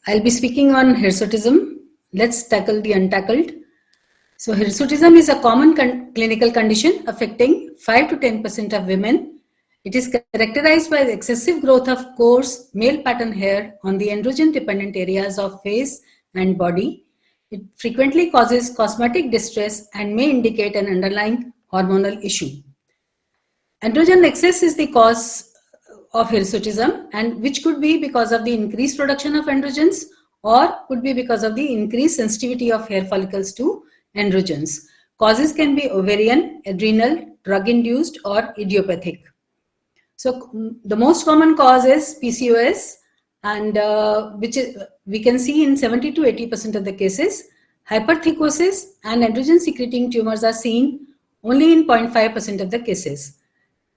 I'll be speaking on hirsutism. Let's tackle the untackled. So hirsutism is a common clinical condition affecting 5 to 10% of women. It is characterized by the excessive growth of coarse male pattern hair on the androgen dependent areas of face and body. It frequently causes cosmetic distress and may indicate an underlying hormonal issue. Androgen excess is the cause of hirsutism, and which could be because of the increased production of androgens or could be because of the increased sensitivity of hair follicles to androgens. Causes can be ovarian, adrenal, drug-induced or idiopathic. So the most common cause is PCOS, and which we can see in 70 to 80% of the cases. Hypertrichosis and androgen secreting tumors are seen only in 0.5% of the cases.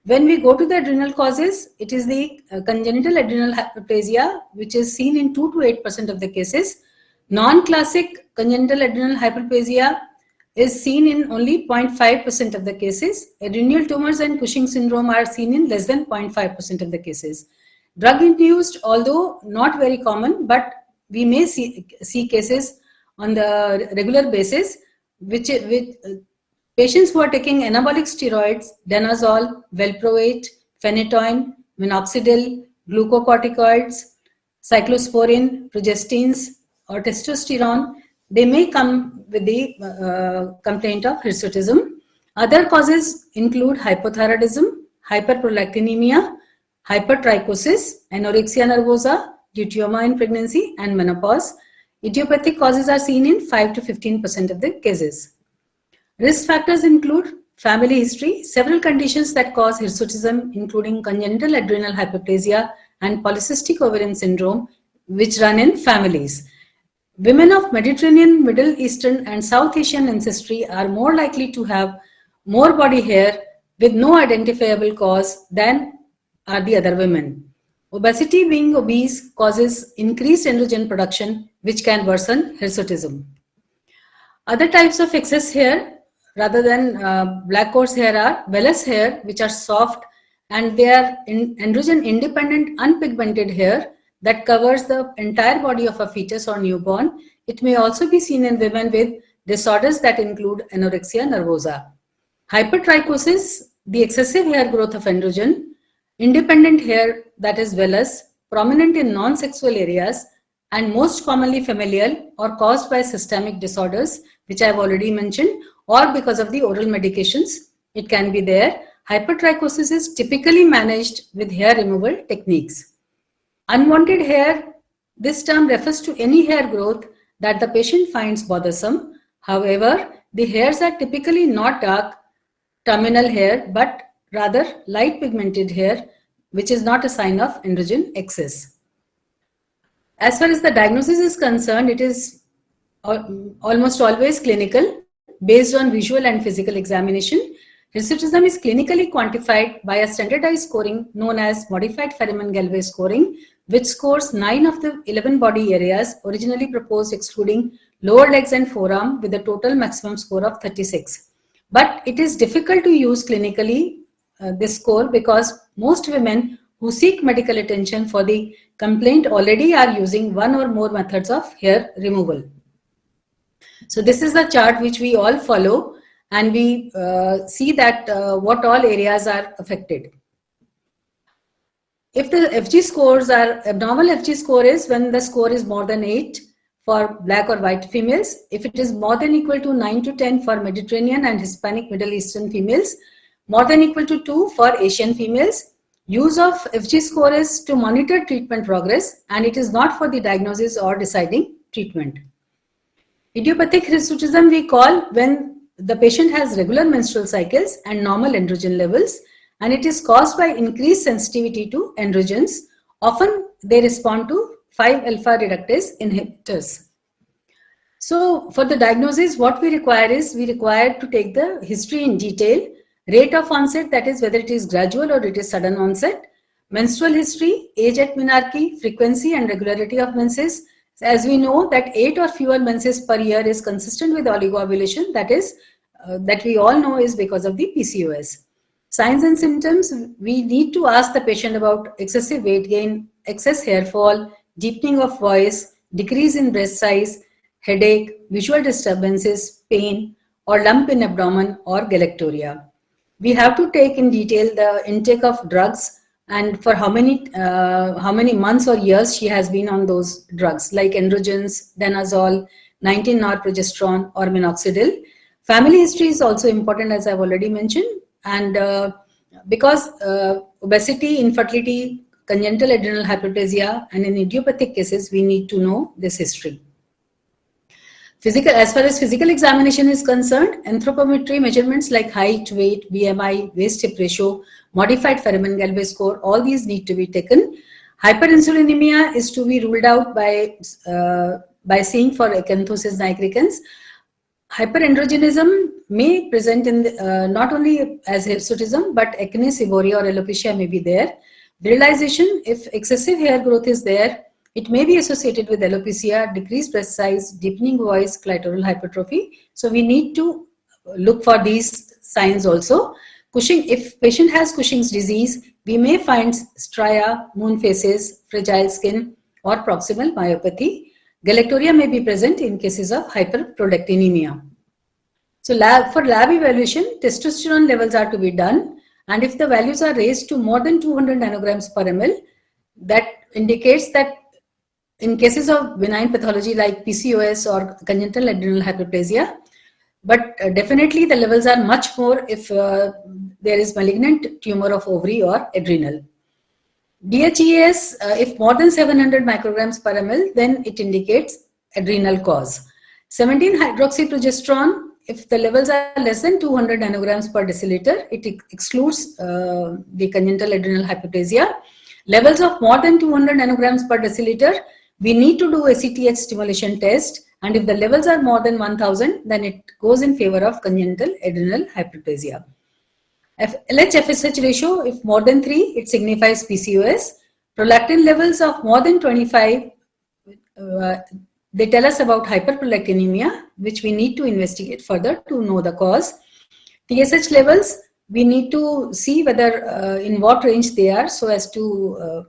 When we go to the adrenal causes, it is the congenital adrenal hyperplasia, which is seen in 2 to 8% of the cases. Non-classic congenital adrenal hyperplasia is seen in only 0.5% of the cases. Adrenal tumors and Cushing syndrome are seen in less than 0.5% of the cases. Drug-induced, although not very common, but we may see cases on the regular basis, which patients who are taking anabolic steroids, danazol, valproate, phenytoin, minoxidil, glucocorticoids, cyclosporin, progestins, or testosterone, they may come with the complaint of hirsutism. Other causes include hypothyroidism, hyperprolactinemia, hypertrichosis, anorexia nervosa, deuterioma in pregnancy, and menopause. Idiopathic causes are seen in 5 to 15% of the cases. Risk factors include family history, several conditions that cause hirsutism, including congenital adrenal hyperplasia and polycystic ovarian syndrome, which run in families. Women of Mediterranean, Middle Eastern, and South Asian ancestry are more likely to have more body hair with no identifiable cause than are the other women. Obesity, being obese, causes increased androgen production, which can worsen hirsutism. Other types of excess hair, rather than black coarse hair, are vellus hair, which are soft and they are androgen independent unpigmented hair that covers the entire body of a fetus or newborn. It may also be seen in women with disorders that include anorexia nervosa. Hypertrichosis, the excessive hair growth of androgen, independent hair, that is vellus, prominent in non-sexual areas, and most commonly familial or caused by systemic disorders, which I have already mentioned, or because of the oral medications, it can be there. Hypertrichosis is typically managed with hair removal techniques. Unwanted hair, this term refers to any hair growth that the patient finds bothersome. However, the hairs are typically not dark terminal hair, but rather light pigmented hair, which is not a sign of androgen excess. As far as the diagnosis is concerned, it is almost always clinical, based on visual and physical examination. Hirsutism is clinically quantified by a standardized scoring known as modified Ferriman-Galway scoring, which scores 9 of the 11 body areas originally proposed, excluding lower legs and forearm, with a total maximum score of 36. But it is difficult to use clinically this score because most women who seek medical attention for the complaint already are using one or more methods of hair removal. So this is the chart which we all follow, and we see that what all areas are affected. If the FG scores are, abnormal FG score is when the score is more than 8 for black or white females. If it is more than equal to 9 to 10 for Mediterranean and Hispanic Middle Eastern females, more than equal to 2 for Asian females. Use of FG score is to monitor treatment progress, and it is not for the diagnosis or deciding treatment. Idiopathic hirsutism we call when the patient has regular menstrual cycles and normal androgen levels, and it is caused by increased sensitivity to androgens. Often they respond to 5-alpha reductase inhibitors. So for the diagnosis, what we require is we require to take the history in detail, rate of onset, that is whether it is gradual or it is sudden onset, menstrual history, age at menarche, frequency and regularity of menses. As we know that 8 or fewer menses per year is consistent with oligoovulation, that is, that we all know is because of the PCOS. Signs and symptoms, we need to ask the patient about excessive weight gain, excess hair fall, deepening of voice, decrease in breast size, headache, visual disturbances, pain, or lump in abdomen or galactorrhea. We have to take in detail the intake of drugs and for how many months or years she has been on those drugs like androgens, danazol, 19-norprogesterone or minoxidil. Family history is also important, as I've already mentioned, and because obesity, infertility, congenital adrenal hyperplasia, and in idiopathic cases, we need to know this history. As far as physical examination is concerned, anthropometry measurements like height, weight, BMI, waist-hip ratio, modified Ferriman-Galway score, all these need to be taken. Hyperinsulinemia is to be ruled out by seeing for acanthosis nigricans. Hyperandrogenism may present in not only as hirsutism, but acne, seborrhea, or alopecia may be there. Virilization, if excessive hair growth is there, it may be associated with alopecia, decreased breast size, deepening voice, clitoral hypertrophy. So we need to look for these signs also. Cushing, if patient has Cushing's disease, we may find stria, moon faces, fragile skin, or proximal myopathy. Galactorrhea may be present in cases of hyperprolactinemia. So for lab evaluation, testosterone levels are to be done, and if the values are raised to more than 200 nanograms per ml, that indicates that in cases of benign pathology like PCOS or congenital adrenal hyperplasia, but definitely the levels are much more if there is malignant tumor of ovary or adrenal. DHEAS, if more than 700 micrograms per ml, then it indicates adrenal cause. 17-hydroxyprogesterone, if the levels are less than 200 nanograms per deciliter, it excludes the congenital adrenal hyperplasia. Levels of more than 200 nanograms per deciliter, we need to do ACTH stimulation test, and if the levels are more than 1000, then it goes in favor of congenital adrenal hyperplasia. LH-FSH ratio, if more than 3, it signifies PCOS. Prolactin levels of more than 25, they tell us about hyperprolactinemia, which we need to investigate further to know the cause. TSH levels, we need to see whether in what range they are so as to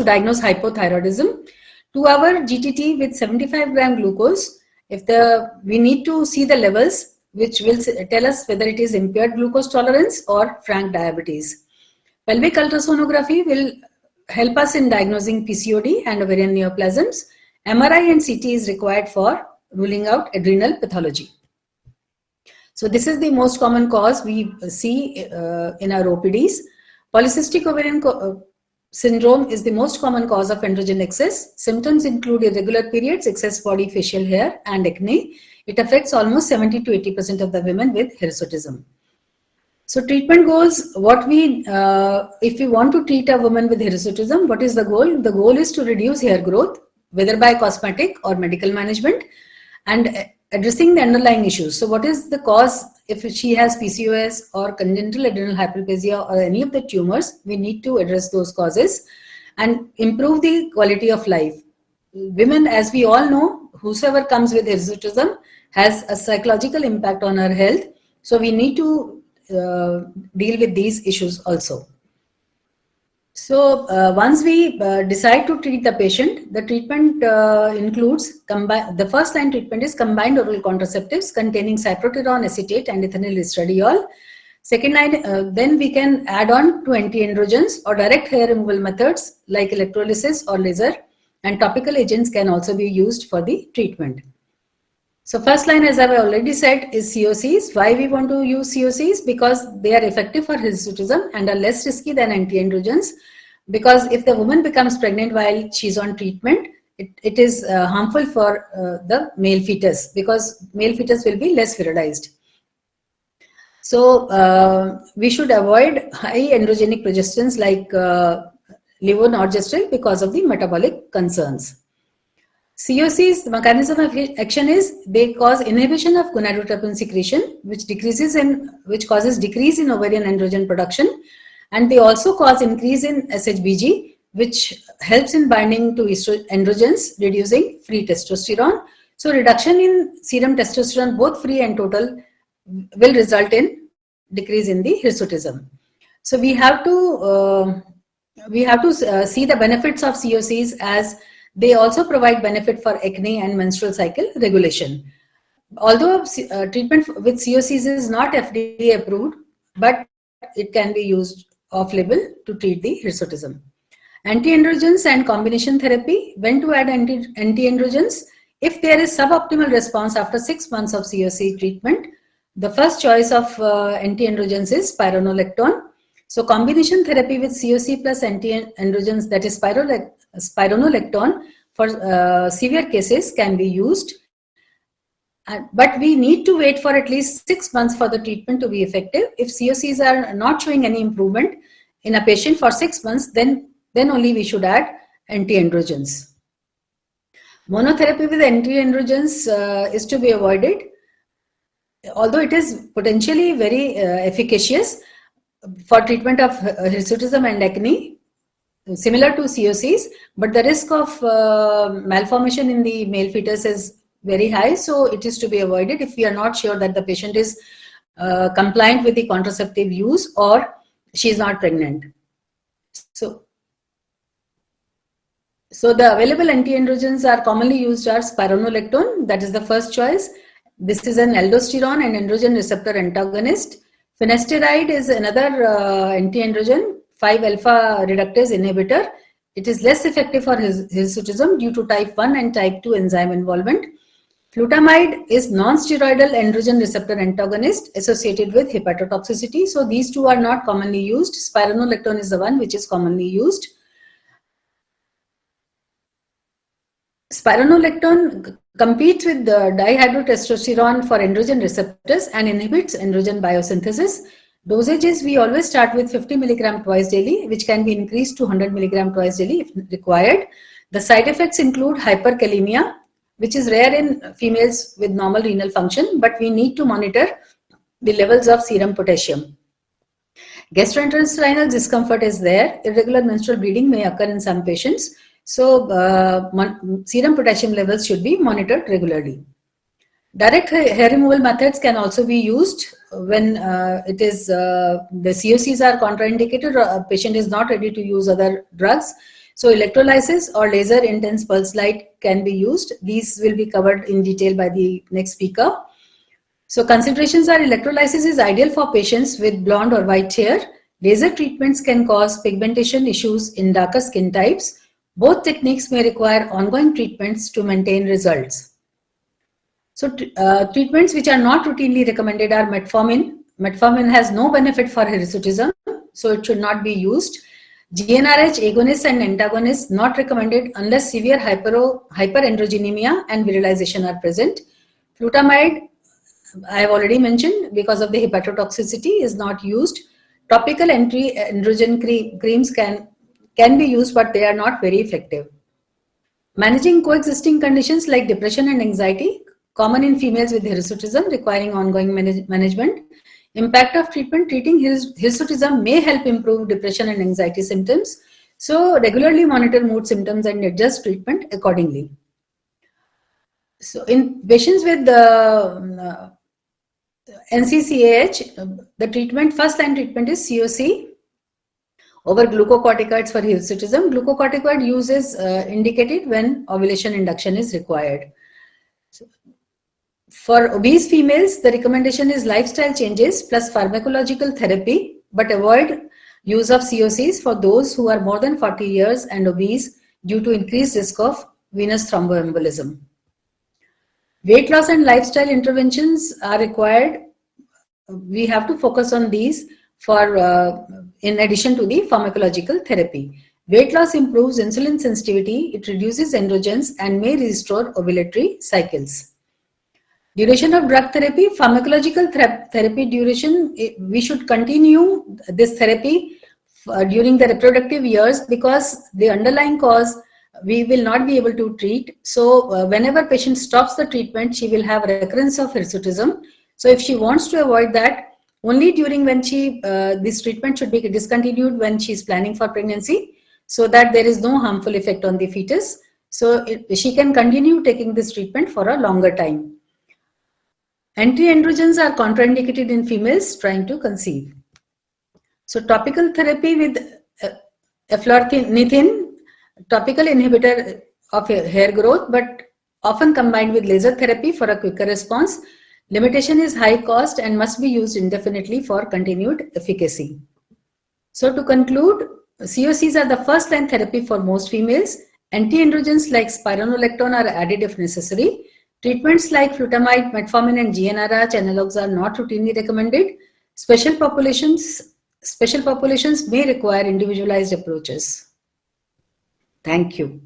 diagnose hypothyroidism. 2-hour GTT with 75 gram glucose, we need to see the levels, which will tell us whether it is impaired glucose tolerance or frank diabetes. Pelvic ultrasonography will help us in diagnosing PCOD and ovarian neoplasms. MRI and CT is required for ruling out adrenal pathology. So this is the most common cause we see in our OPDs. Polycystic ovarian syndrome is the most common cause of androgen excess. Symptoms include irregular periods, excess body facial hair, and acne. It affects almost 70 to 80% of the women with hirsutism. So treatment goals, if we want to treat a woman with hirsutism, what is the goal? The goal is to reduce hair growth, whether by cosmetic or medical management, and addressing the underlying issues. So what is the cause? If she has PCOS or congenital adrenal hyperplasia or any of the tumors, we need to address those causes and improve the quality of life. Women, as we all know, whosoever comes with hirsutism has a psychological impact on her health. So we need to deal with these issues also. So once we decide to treat the patient, the treatment includes, the first line treatment is combined oral contraceptives containing cyproterone acetate and ethinyl estradiol. Second line, then we can add on to anti-androgens or direct hair removal methods like electrolysis or laser, and topical agents can also be used for the treatment. So first line, as I've already said, is COCs. Why we want to use COCs? Because they are effective for hirsutism and are less risky than anti-androgens. Because if the woman becomes pregnant while she's on treatment, it is harmful for the male fetus, because male fetus will be less virilized. So we should avoid high androgenic progestins like levonorgestrel because of the metabolic concerns. COCs, the mechanism of action is they cause inhibition of gonadotropin secretion, which causes decrease in ovarian androgen production, and they also cause increase in SHBG, which helps in binding to androgens, reducing free testosterone. So reduction in serum testosterone, both free and total, will result in decrease in the hirsutism. So we have to see the benefits of COCs as They also provide benefit for acne and menstrual cycle regulation. Although treatment with COCs is not FDA approved, but it can be used off-label to treat the hirsutism. Anti-androgens and combination therapy. When to add anti-androgens? If there is suboptimal response after 6 months of COC treatment, the first choice of anti-androgens is spironolactone. So combination therapy with COC plus anti-androgens, that is spironolactone, for severe cases can be used. But we need to wait for at least 6 months for the treatment to be effective. If COCs are not showing any improvement in a patient for 6 months, then only we should add anti-androgens. Monotherapy with anti-androgens is to be avoided. Although it is potentially very efficacious for treatment of hirsutism and acne, similar to COCs, but the risk of malformation in the male fetus is very high, so it is to be avoided if we are not sure that the patient is compliant with the contraceptive use or she is not pregnant. So the available anti-androgens are commonly used are spironolactone, that is the first choice. This is an aldosterone and androgen receptor antagonist. Finasteride is another anti-androgen, 5-alpha reductase inhibitor. It is less effective for hirsutism due to type 1 and type 2 enzyme involvement. Flutamide is non-steroidal androgen receptor antagonist associated with hepatotoxicity. So these two are not commonly used. Spironolactone is the one which is commonly used. Spironolactone competes with the dihydrotestosterone for androgen receptors and inhibits androgen biosynthesis. Dosages, we always start with 50 milligram twice daily, which can be increased to 100 milligram twice daily if required. The side effects include hyperkalemia, which is rare in females with normal renal function, but we need to monitor the levels of serum potassium. Gastrointestinal discomfort is there. Irregular menstrual bleeding may occur in some patients. So serum potassium levels should be monitored regularly. Direct hair removal methods can also be used when the COCs are contraindicated or a patient is not ready to use other drugs. So electrolysis or laser intense pulse light can be used. These will be covered in detail by the next speaker. So considerations are: electrolysis is ideal for patients with blonde or white hair. Laser treatments can cause pigmentation issues in darker skin types. Both techniques may require ongoing treatments to maintain results. So treatments which are not routinely recommended are metformin. Metformin has no benefit for hirsutism, so it should not be used. GnRH agonists and antagonists not recommended unless severe hyperandrogenemia and virilization are present. Flutamide, I have already mentioned, because of the hepatotoxicity, is not used. Topical anti-androgen creams can be used, but they are not very effective. Managing coexisting conditions like depression and anxiety, common in females with hirsutism, requiring ongoing management. Impact of treatment: treating hirsutism may help improve depression and anxiety symptoms. So regularly monitor mood symptoms and adjust treatment accordingly. So in patients with the NCCAH, the first line treatment is COC over glucocorticoids for hirsutism. Glucocorticoid use is indicated when ovulation induction is required. For obese females, the recommendation is lifestyle changes plus pharmacological therapy, but avoid use of COCs for those who are more than 40 years and obese due to increased risk of venous thromboembolism. Weight loss and lifestyle interventions are required. We have to focus on these in addition to the pharmacological therapy. Weight loss improves insulin sensitivity, it reduces androgens and may restore ovulatory cycles. Duration of drug therapy: pharmacological therapy duration, we should continue this therapy during the reproductive years, because the underlying cause we will not be able to treat. So whenever patient stops the treatment, she will have recurrence of hirsutism. So if she wants to avoid that, only during when this treatment should be discontinued when she is planning for pregnancy, so that there is no harmful effect on the fetus. So she can continue taking this treatment for a longer time. Anti-androgens are contraindicated in females trying to conceive. So topical therapy with eflornithine, topical inhibitor of hair growth, but often combined with laser therapy for a quicker response. Limitation is high cost and must be used indefinitely for continued efficacy. So to conclude, COCs are the first line therapy for most females. Anti-androgens like spironolactone are added if necessary. Treatments like flutamide, metformin and GnRH analogs are not routinely recommended. Special populations may require individualized approaches. Thank you.